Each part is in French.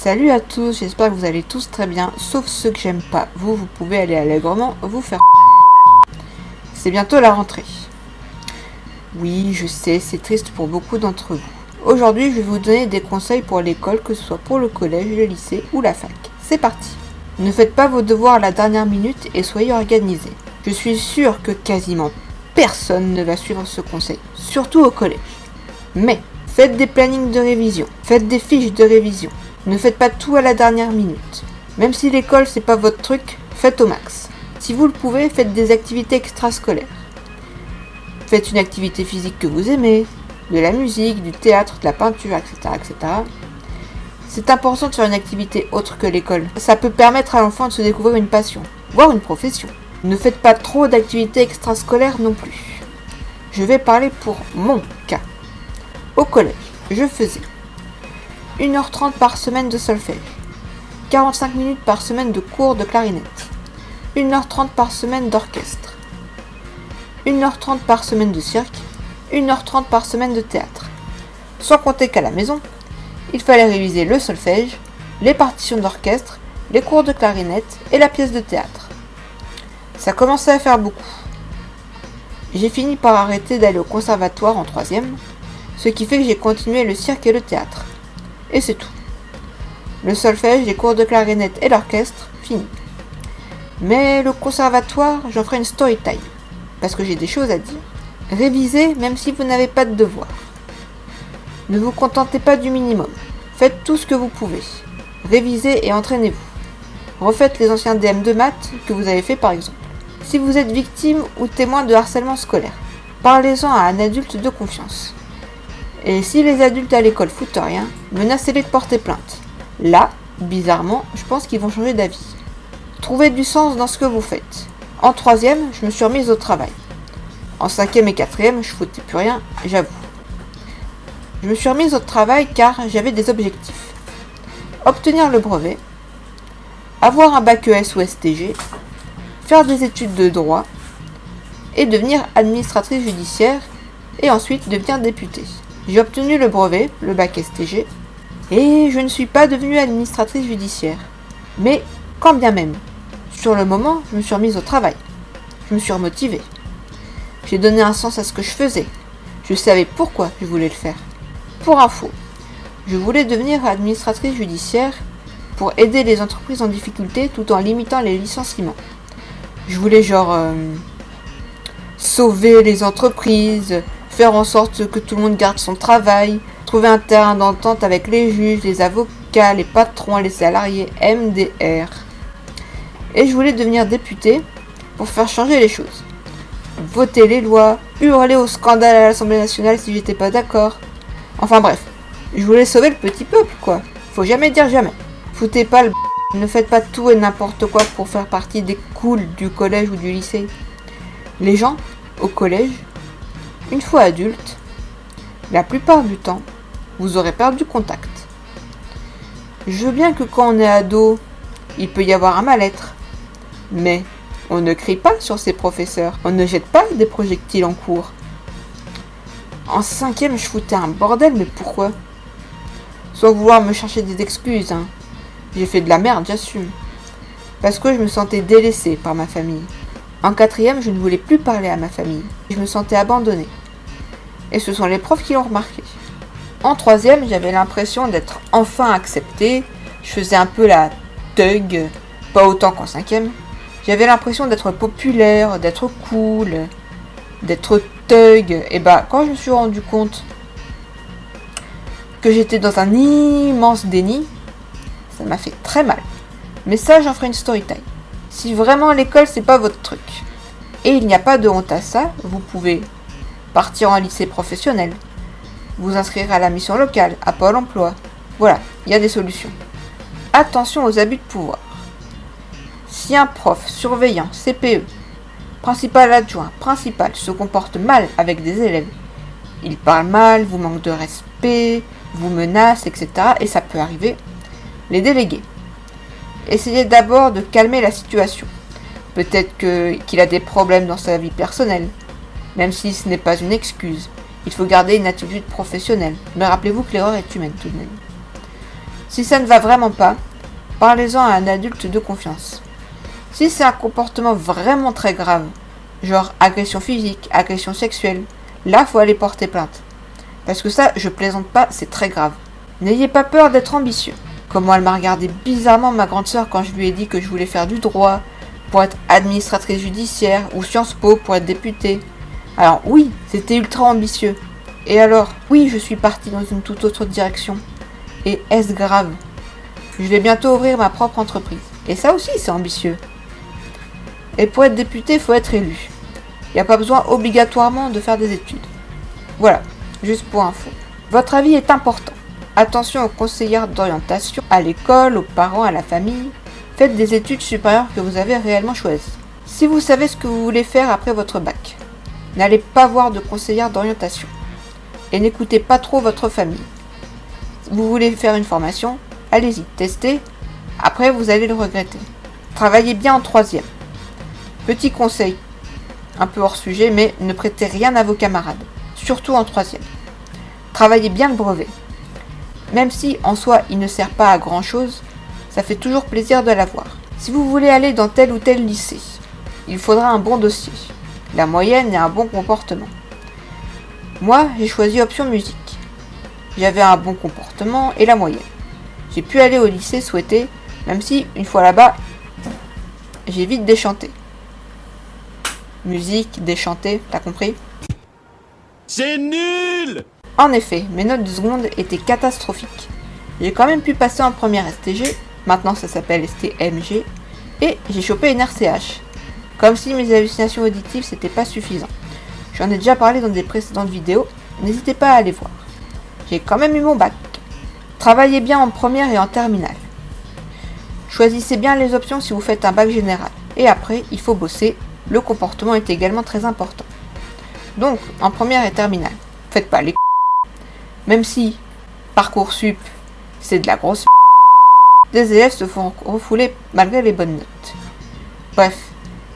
Salut à tous, j'espère que vous allez tous très bien, sauf ceux que j'aime pas. Vous pouvez aller allègrement vous faire. C'est bientôt la rentrée. Oui, je sais, c'est triste pour beaucoup d'entre vous. Aujourd'hui, je vais vous donner des conseils pour l'école, que ce soit pour le collège, le lycée ou la fac. C'est parti. Ne faites pas vos devoirs à la dernière minute et soyez organisés. Je suis sûre que quasiment personne ne va suivre ce conseil, surtout au collège. Mais faites des plannings de révision, faites des fiches de révision. Ne faites pas tout à la dernière minute. Même si l'école c'est pas votre truc, faites au max. Si vous le pouvez, faites des activités extrascolaires. Faites une activité physique que vous aimez, de la musique, du théâtre, de la peinture, etc., etc. C'est important de faire une activité autre que l'école. Ça peut permettre à l'enfant de se découvrir une passion, voire une profession. Ne faites pas trop d'activités extrascolaires non plus. Je vais parler pour mon cas. Au collège, je faisais 1h30 par semaine de solfège, 45 minutes par semaine de cours de clarinette, 1h30 par semaine d'orchestre, 1h30 par semaine de cirque, 1h30 par semaine de théâtre. Sans compter qu'à la maison, il fallait réviser le solfège, les partitions d'orchestre, les cours de clarinette et la pièce de théâtre. Ça commençait à faire beaucoup. J'ai fini par arrêter d'aller au conservatoire en 3e, ce qui fait que j'ai continué le cirque et le théâtre. Et c'est tout. Le solfège, les cours de clarinette et l'orchestre, fini. Mais le conservatoire, j'en ferai une story time, parce que j'ai des choses à dire. Révisez même si vous n'avez pas de devoirs. Ne vous contentez pas du minimum. Faites tout ce que vous pouvez. Révisez et entraînez-vous. Refaites les anciens DM de maths que vous avez fait par exemple. Si vous êtes victime ou témoin de harcèlement scolaire, parlez-en à un adulte de confiance. Et si les adultes à l'école foutent rien, menacez-les de porter plainte. Là, bizarrement, je pense qu'ils vont changer d'avis. Trouvez du sens dans ce que vous faites. En 3e, je me suis remise au travail. En 5e et 4e, je foutais plus rien, j'avoue. Je me suis remise au travail car j'avais des objectifs. Obtenir le brevet, avoir un bac ES ou STG, faire des études de droit et devenir administratrice judiciaire et ensuite devenir députée. J'ai obtenu le brevet, le bac STG, et je ne suis pas devenue administratrice judiciaire. Mais quand bien même, sur le moment, je me suis remise au travail. Je me suis remotivée. J'ai donné un sens à ce que je faisais. Je savais pourquoi je voulais le faire. Pour info, je voulais devenir administratrice judiciaire pour aider les entreprises en difficulté tout en limitant les licenciements. Je voulais sauver les entreprises, faire en sorte que tout le monde garde son travail, trouver un terrain d'entente avec les juges, les avocats, les patrons, les salariés, MDR. Et je voulais devenir députée pour faire changer les choses. Voter les lois, hurler au scandale à l'Assemblée nationale si j'étais pas d'accord. Enfin bref, je voulais sauver le petit peuple quoi. Faut jamais dire jamais. Foutez pas le ne faites pas tout et n'importe quoi pour faire partie des cools du collège ou du lycée. Les gens, au collège, une fois adultes, la plupart du temps, vous aurez perdu contact. Je veux bien que quand on est ado, il peut y avoir un mal-être. Mais on ne crie pas sur ses professeurs, on ne jette pas des projectiles en cours. En 5e, je foutais un bordel, mais pourquoi ? Sans vouloir me chercher des excuses, hein. J'ai fait de la merde, j'assume. Parce que je me sentais délaissée par ma famille. En 4e, je ne voulais plus parler à ma famille. Je me sentais abandonnée. Et ce sont les profs qui l'ont remarqué. En 3e, j'avais l'impression d'être enfin acceptée. Je faisais un peu la thug, pas autant qu'en 5e. J'avais l'impression d'être populaire, d'être cool, d'être thug. Et quand je me suis rendu compte que j'étais dans un immense déni, ça m'a fait très mal. Mais ça, j'en ferai une story time. Si vraiment l'école, c'est pas votre truc, et il n'y a pas de honte à ça, vous pouvez partir en lycée professionnel, vous inscrire à la mission locale, à Pôle emploi. Voilà, il y a des solutions. Attention aux abus de pouvoir. Si un prof, surveillant, CPE, principal adjoint, principal se comporte mal avec des élèves, il parle mal, vous manque de respect, vous menace, etc. Et ça peut arriver. Les délégués. Essayez d'abord de calmer la situation. Peut-être qu'il a des problèmes dans sa vie personnelle. Même si ce n'est pas une excuse. Il faut garder une attitude professionnelle. Mais rappelez-vous que l'erreur est humaine tout de même. Si ça ne va vraiment pas, parlez-en à un adulte de confiance. Si c'est un comportement vraiment très grave, genre agression physique, agression sexuelle, là faut aller porter plainte. Parce que ça, je plaisante pas, c'est très grave. N'ayez pas peur d'être ambitieux. Comment elle m'a regardé bizarrement ma grande sœur quand je lui ai dit que je voulais faire du droit, pour être administratrice judiciaire, ou Sciences Po pour être députée. Alors oui, c'était ultra ambitieux. Et alors, oui, je suis partie dans une toute autre direction. Et est-ce grave? Je vais bientôt ouvrir ma propre entreprise. Et ça aussi, c'est ambitieux. Et pour être député, il faut être élu. Il n'y a pas besoin obligatoirement de faire des études. Voilà, juste pour info. Votre avis est important. Attention aux conseillères d'orientation, à l'école, aux parents, à la famille. Faites des études supérieures que vous avez réellement choisies. Si vous savez ce que vous voulez faire après votre bac, n'allez pas voir de conseillère d'orientation. Et n'écoutez pas trop votre famille. Vous voulez faire une formation, allez-y, testez. Après, vous allez le regretter. Travaillez bien en troisième. Petit conseil, un peu hors sujet, mais ne prêtez rien à vos camarades, surtout en troisième. Travaillez bien le brevet. Même si, en soi, il ne sert pas à grand chose, ça fait toujours plaisir de l'avoir. Si vous voulez aller dans tel ou tel lycée, il faudra un bon dossier, la moyenne et un bon comportement. Moi, j'ai choisi option musique. J'avais un bon comportement et la moyenne. J'ai pu aller au lycée souhaité, même si, une fois là-bas, j'ai vite déchanté. Musique, déchanté, t'as compris? C'est nul! En effet, mes notes de seconde étaient catastrophiques. J'ai quand même pu passer en première STG, maintenant ça s'appelle STMG, et j'ai chopé une RCH. Comme si mes hallucinations auditives c'était pas suffisant. J'en ai déjà parlé dans des précédentes vidéos, n'hésitez pas à aller voir. J'ai quand même eu mon bac. Travaillez bien en première et en terminale. Choisissez bien les options si vous faites un bac général. Et après, il faut bosser. Le comportement est également très important. Donc, en première et terminale, faites pas les même si Parcoursup, c'est de la grosse des élèves se font refouler malgré les bonnes notes. Bref,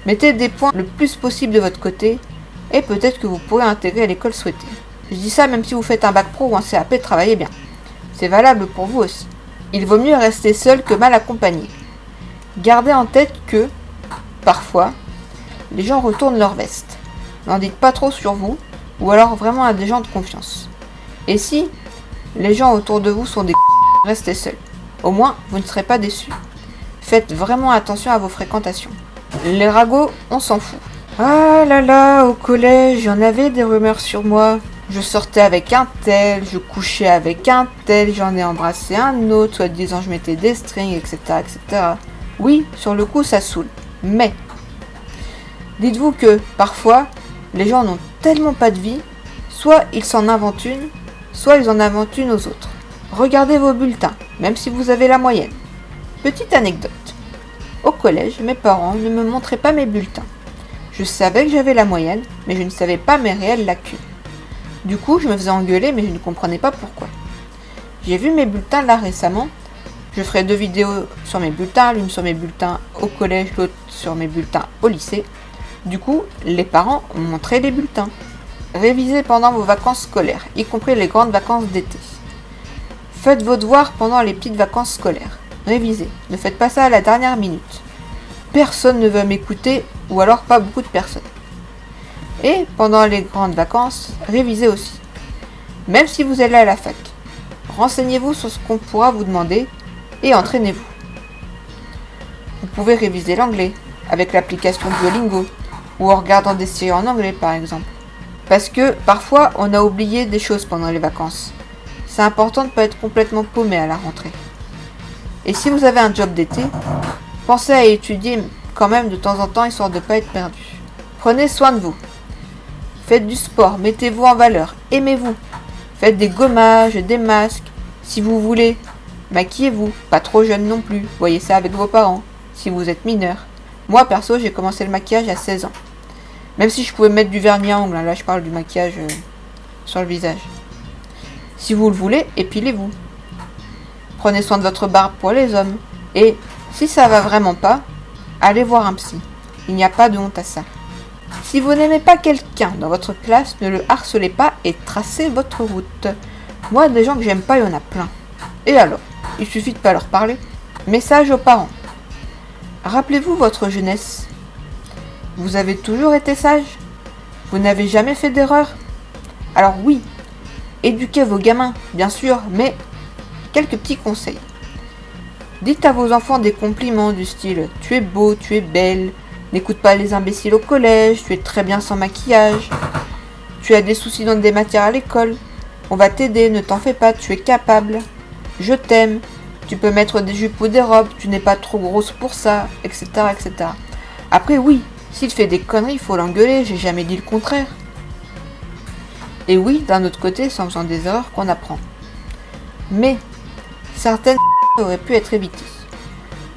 mettez des points le plus possible de votre côté et peut-être que vous pourrez intégrer l'école souhaitée. Je dis ça même si vous faites un bac pro ou un CAP, travaillez bien. C'est valable pour vous aussi. Il vaut mieux rester seul que mal accompagné. Gardez en tête que, parfois, les gens retournent leur veste. N'en dites pas trop sur vous, ou alors vraiment à des gens de confiance. Et si les gens autour de vous sont des restez seul. Au moins, vous ne serez pas déçus. Faites vraiment attention à vos fréquentations. Les ragots, on s'en fout. Ah là là, au collège, j'en avais des rumeurs sur moi. Je sortais avec un tel, je couchais avec un tel, j'en ai embrassé un autre, soi-disant je mettais des strings, etc., etc. Oui, sur le coup, ça saoule. Mais, dites-vous que, parfois, les gens n'ont tellement pas de vie, soit ils s'en inventent une, soit ils en inventent une aux autres. Regardez vos bulletins, même si vous avez la moyenne. Petite anecdote. Au collège, mes parents ne me montraient pas mes bulletins. Je savais que j'avais la moyenne, mais je ne savais pas mes réelles lacunes. Du coup, je me faisais engueuler, mais je ne comprenais pas pourquoi. J'ai vu mes bulletins là récemment. Je ferai 2 vidéos sur mes bulletins, l'une sur mes bulletins au collège, l'autre sur mes bulletins au lycée. Du coup, les parents ont montré les bulletins. Révisez pendant vos vacances scolaires, y compris les grandes vacances d'été. Faites vos devoirs pendant les petites vacances scolaires. Révisez, ne faites pas ça à la dernière minute. Personne ne veut m'écouter, ou alors pas beaucoup de personnes. Et pendant les grandes vacances, révisez aussi. Même si vous allez à la fac, renseignez-vous sur ce qu'on pourra vous demander et entraînez-vous. Vous pouvez réviser l'anglais avec l'application Duolingo ou en regardant des séries en anglais par exemple. Parce que parfois on a oublié des choses pendant les vacances. C'est important de ne pas être complètement paumé à la rentrée. Et si vous avez un job d'été, pensez à étudier quand même de temps en temps histoire de ne pas être perdu. Prenez soin de vous. Faites du sport, mettez-vous en valeur, aimez-vous. Faites des gommages, des masques, si vous voulez. Maquillez-vous, pas trop jeune non plus, voyez ça avec vos parents, si vous êtes mineur. Moi perso, j'ai commencé le maquillage à 16 ans. Même si je pouvais mettre du vernis à ongles, là je parle du maquillage sur le visage. Si vous le voulez, épilez-vous. Prenez soin de votre barbe pour les hommes. Et si ça va vraiment pas, allez voir un psy. Il n'y a pas de honte à ça. Si vous n'aimez pas quelqu'un dans votre classe, ne le harcelez pas et tracez votre route. Moi, des gens que j'aime pas, il y en a plein. Et alors, Il suffit de pas leur parler. Message aux parents. Rappelez-vous votre jeunesse. Vous avez toujours été sage? Vous n'avez jamais fait d'erreur? Alors oui, éduquez vos gamins, bien sûr, mais quelques petits conseils. Dites à vos enfants des compliments du style « Tu es beau, tu es belle », « N'écoute pas les imbéciles au collège »,« Tu es très bien sans maquillage »,« Tu as des soucis dans des matières à l'école »,« On va t'aider, ne t'en fais pas, tu es capable »,« Je t'aime »,« Tu peux mettre des jupes ou des robes, tu n'es pas trop grosse pour ça », etc. etc. Après oui, s'il fait des conneries, il faut l'engueuler, j'ai jamais dit le contraire. Et oui, d'un autre côté, c'est en faisant des erreurs qu'on apprend. Mais certaines auraient pu être évitées.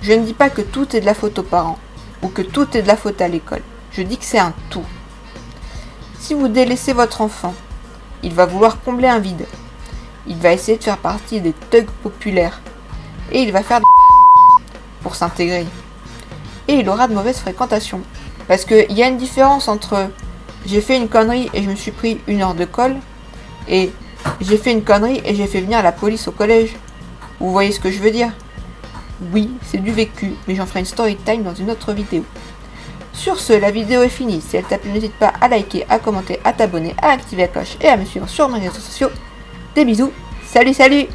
Je ne dis pas que tout est de la faute aux parents, ou que tout est de la faute à l'école. Je dis que c'est un tout. Si vous délaissez votre enfant, il va vouloir combler un vide. Il va essayer de faire partie des thugs populaires. Et il va faire des pour s'intégrer. Et il aura de mauvaises fréquentations. Parce qu'il y a une différence entre j'ai fait une connerie et je me suis pris 1 heure de colle, et j'ai fait une connerie et j'ai fait venir la police au collège. Vous voyez ce que je veux dire? Oui, c'est du vécu, mais j'en ferai une story time dans une autre vidéo. Sur ce, la vidéo est finie. Si elle t'a plu, n'hésite pas à liker, à commenter, à t'abonner, à activer la cloche et à me suivre sur mes réseaux sociaux. Des bisous, salut salut!